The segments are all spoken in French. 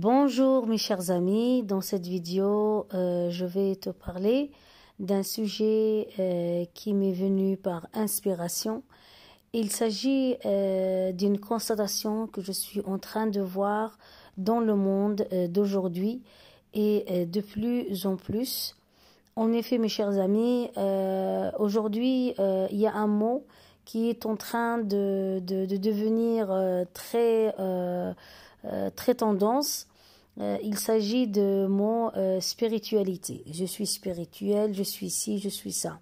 Bonjour mes chers amis, dans cette vidéo je vais te parler d'un sujet qui m'est venu par inspiration. Il s'agit d'une constatation que je suis en train de voir dans le monde d'aujourd'hui et de plus en plus. En effet mes chers amis, aujourd'hui il y a un mot qui est en train de devenir très tendance. Il s'agit de mon spiritualité. Je suis spirituelle, je suis ci, je suis ça.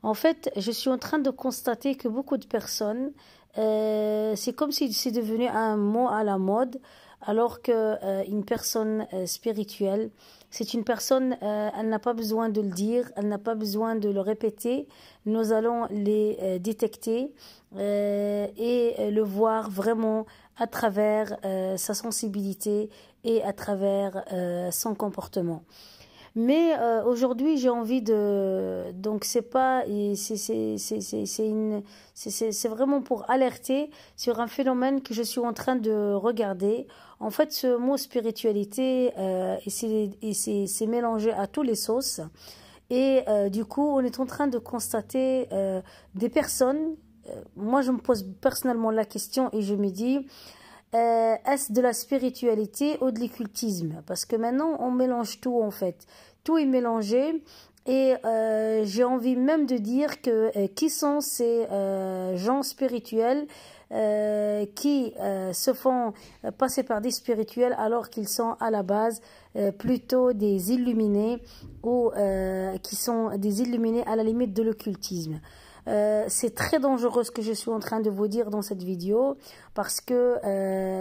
En fait, je suis en train de constater que beaucoup de personnes, c'est comme si c'est devenu un mot à la mode, alors que une personne spirituelle, c'est une personne, elle n'a pas besoin de le dire, elle n'a pas besoin de le répéter. Nous allons les détecter et le voir vraiment à travers sa sensibilité et à travers son comportement. Mais aujourd'hui, j'ai envie de... Donc, c'est pas... C'est vraiment pour alerter sur un phénomène que je suis en train de regarder. En fait, ce mot spiritualité, c'est mélangé à tous les sauces. Et du coup, on est en train de constater des personnes... moi, je me pose personnellement la question et je me dis... est-ce de la spiritualité ou de l'occultisme? Parce que maintenant, on mélange tout en fait. Tout est mélangé et j'ai envie même de dire que qui sont ces gens spirituels qui se font passer par des spirituels alors qu'ils sont à la base plutôt des illuminés ou qui sont des illuminés à la limite de l'occultisme. C'est très dangereux ce que je suis en train de vous dire dans cette vidéo parce que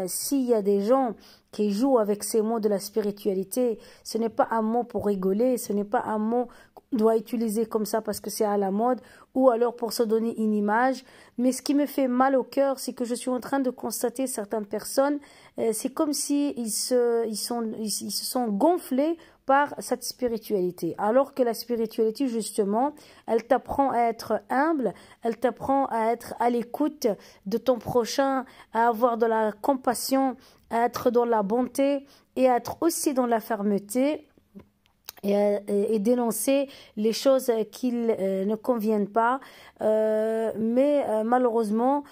s'il y a des gens qui jouent avec ces mots de la spiritualité, ce n'est pas un mot pour rigoler, ce n'est pas un mot qu'on doit utiliser comme ça parce que c'est à la mode ou alors pour se donner une image. Mais ce qui me fait mal au cœur, c'est que je suis en train de constater certaines personnes, c'est comme si ils se sont gonflés par cette spiritualité. Alors que la spiritualité, justement, elle t'apprend à être humble, elle t'apprend à être à l'écoute de ton prochain, à avoir de la compassion, à être dans la bonté et à être aussi dans la fermeté. Et dénoncer les choses qui ne conviennent pas. Mais malheureusement,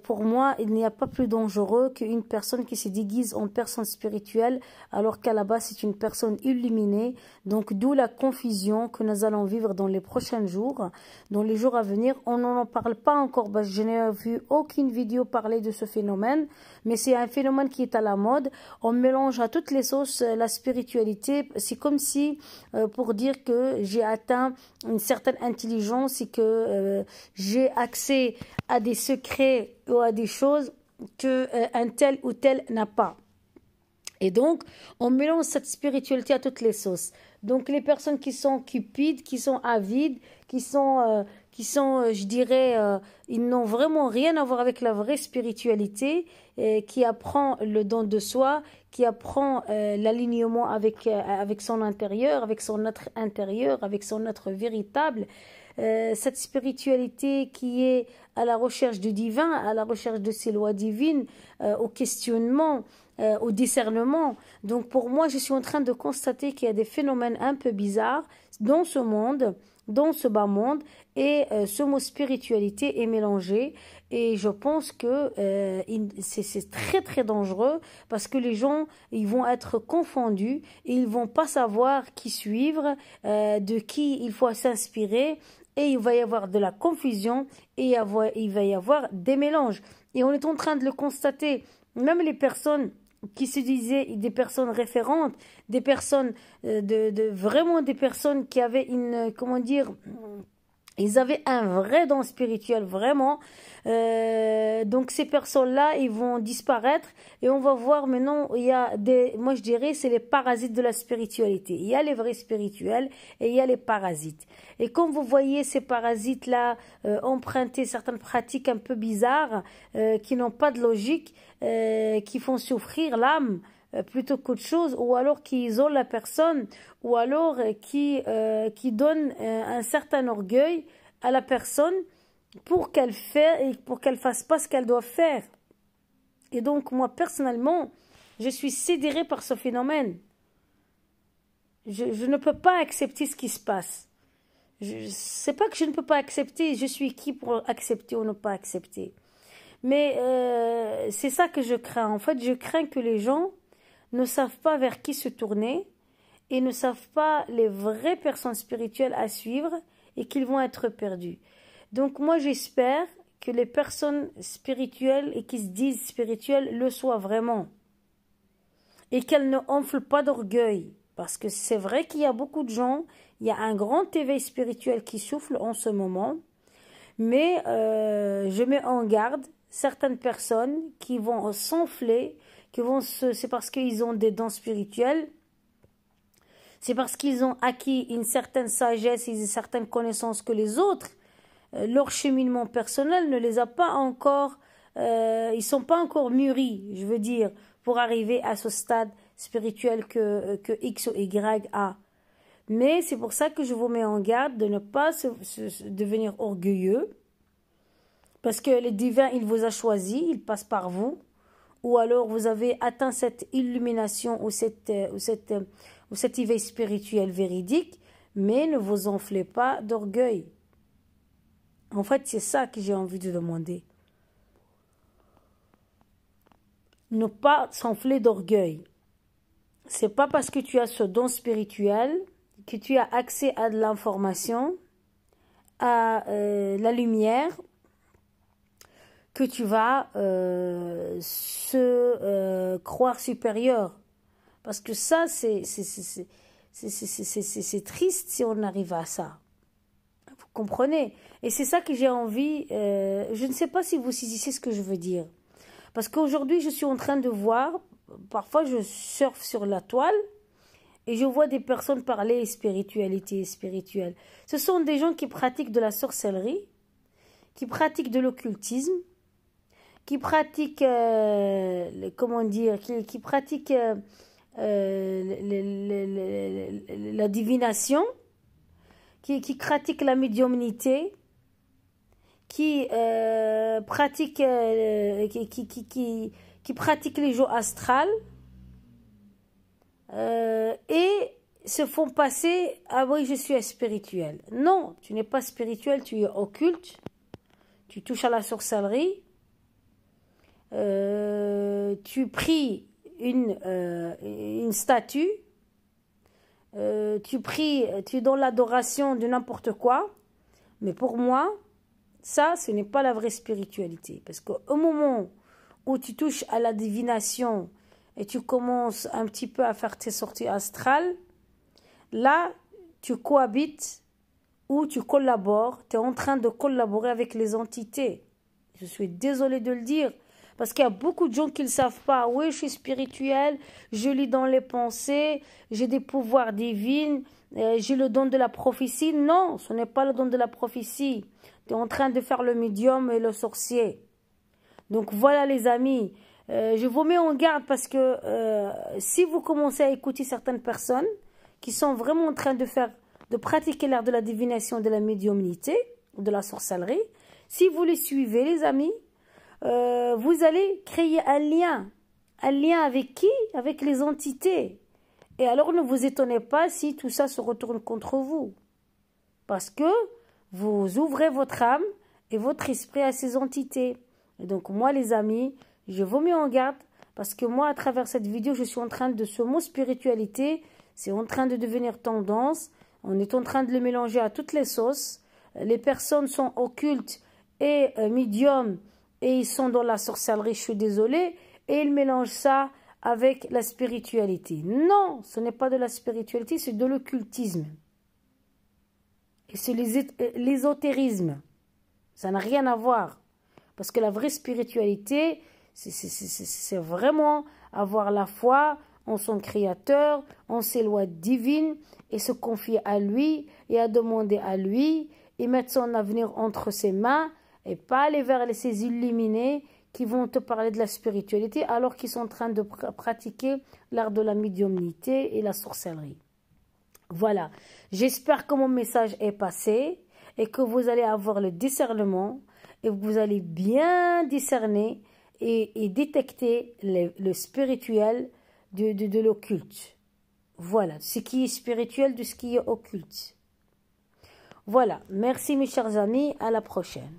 pour moi, il n'y a pas plus dangereux qu'une personne qui se déguise en personne spirituelle, alors qu'à la base, c'est une personne illuminée. Donc, d'où la confusion que nous allons vivre dans les prochains jours, dans les jours à venir. On n'en parle pas encore, je n'ai vu aucune vidéo parler de ce phénomène, mais c'est un phénomène qui est à la mode. On mélange à toutes les sauces la spiritualité. C'est comme si... pour dire que j'ai atteint une certaine intelligence et que j'ai accès à des secrets ou à des choses que un tel ou tel n'a pas. Et donc, on mélange cette spiritualité à toutes les sauces. Donc, les personnes qui sont cupides, qui sont avides, qui sont je dirais, ils n'ont vraiment rien à voir avec la vraie spiritualité, qui apprend le don de soi, qui apprend l'alignement avec son intérieur, avec son être intérieur, avec son être véritable. Cette spiritualité qui est à la recherche du divin, à la recherche de ses lois divines, au questionnement, au discernement. Donc pour moi, je suis en train de constater qu'il y a des phénomènes un peu bizarres dans ce monde, dans ce bas monde, et ce mot spiritualité est mélangé. Et je pense que c'est très très dangereux parce que les gens, ils vont être confondus et ils vont pas savoir qui suivre, de qui il faut s'inspirer. Et il va y avoir de la confusion et il va y avoir des mélanges. Et on est en train de le constater. Même les personnes qui se disaient des personnes référentes, des personnes, vraiment des personnes qui avaient une, comment dire... Ils avaient un vrai don spirituel, vraiment. Donc ces personnes-là, ils vont disparaître et on va voir maintenant, il y a des, moi je dirais, c'est les parasites de la spiritualité. Il y a les vrais spirituels et il y a les parasites. Et comme vous voyez ces parasites-là emprunter certaines pratiques un peu bizarres, qui n'ont pas de logique, qui font souffrir l'âme, plutôt qu'autre chose, ou alors qui isolent la personne, ou alors qui donnent un certain orgueil à la personne pour qu'elle fasse pas ce qu'elle doit faire. Et donc moi personnellement, Je suis sidérée par ce phénomène. Je ne peux pas accepter ce qui se passe. C'est pas que je ne peux pas accepter, je suis qui pour accepter ou ne pas accepter. Mais c'est ça que je crains. En fait, je crains que les gens ne savent pas vers qui se tourner et ne savent pas les vraies personnes spirituelles à suivre et qu'ils vont être perdus. Donc moi, j'espère que les personnes spirituelles et qui se disent spirituelles le soient vraiment et qu'elles ne enflent pas d'orgueil. Parce que c'est vrai qu'il y a beaucoup de gens, il y a un grand éveil spirituel qui souffle en ce moment, mais je mets en garde certaines personnes qui vont s'enfler, c'est parce qu'ils ont des dons spirituels, c'est parce qu'ils ont acquis une certaine sagesse et une certaine connaissance que les autres, leur cheminement personnel ne les a pas encore, ils sont pas encore mûris, je veux dire, pour arriver à ce stade spirituel que X ou Y a. Mais c'est pour ça que je vous mets en garde de ne pas devenir orgueilleux, parce que le divin, il vous a choisi, il passe par vous, ou alors vous avez atteint cette illumination ou cet éveil spirituel véridique, mais ne vous enflez pas d'orgueil. En fait, c'est ça que j'ai envie de demander. Ne pas s'enfler d'orgueil. C'est pas parce que tu as ce don spirituel que tu as accès à de l'information, à la lumière, que tu vas croire supérieur. Parce que ça, c'est triste si on arrive à ça. Vous comprenez? Et c'est ça que j'ai envie. Je ne sais pas si vous saisissez ce que je veux dire. Parce qu'aujourd'hui, je suis en train de voir, parfois je surfe sur la toile, et je vois des personnes parler spiritualité spirituelle. Ce sont des gens qui pratiquent de la sorcellerie, qui pratiquent de l'occultisme, qui pratiquent, comment dire, qui pratiquent la divination, qui pratiquent la médiumnité, qui pratiquent les jeux astrales, et se font passer, ah oui, je suis spirituel. Non, tu n'es pas spirituel, tu es occulte, tu touches à la sorcellerie, tu pries une statue, tu es dans l'adoration de n'importe quoi, mais pour moi, ça, ce n'est pas la vraie spiritualité. Parce qu'au moment où tu touches à la divination et tu commences un petit peu à faire tes sorties astrales, là, tu cohabites ou tu collabores, tu es en train de collaborer avec les entités. Je suis désolée de le dire, parce qu'il y a beaucoup de gens qui ne le savent pas. Oui, je suis spirituelle, je lis dans les pensées, j'ai des pouvoirs divins, j'ai le don de la prophétie. Non, ce n'est pas le don de la prophétie. Tu es en train de faire le médium et le sorcier. Donc voilà les amis, je vous mets en garde parce que si vous commencez à écouter certaines personnes qui sont vraiment en train de pratiquer l'art de la divination, de la médiumnité, de la sorcellerie, si vous les suivez les amis, vous allez créer un lien avec qui? Avec les entités. Et alors ne vous étonnez pas si tout ça se retourne contre vous. Parce que vous ouvrez votre âme et votre esprit à ces entités. Et donc moi les amis, je vous mets en garde parce que moi à travers cette vidéo, je suis en train de ce mot spiritualité, c'est en train de devenir tendance. On est en train de le mélanger à toutes les sauces. Les personnes sont occultes et médiums et ils sont dans la sorcellerie, je suis désolée, et ils mélangent ça avec la spiritualité. Non, ce n'est pas de la spiritualité, c'est de l'occultisme. Et c'est l'ésotérisme. Ça n'a rien à voir. Parce que la vraie spiritualité, c'est vraiment avoir la foi en son Créateur, en ses lois divines, et se confier à lui, et à demander à lui, et mettre son avenir entre ses mains, et pas aller vers ces illuminés qui vont te parler de la spiritualité alors qu'ils sont en train de pratiquer l'art de la médiumnité et la sorcellerie. Voilà, j'espère que mon message est passé et que vous allez avoir le discernement et que vous allez bien discerner et détecter le spirituel de l'occulte. Voilà, ce qui est spirituel de ce qui est occulte. Voilà, merci mes chers amis, à la prochaine.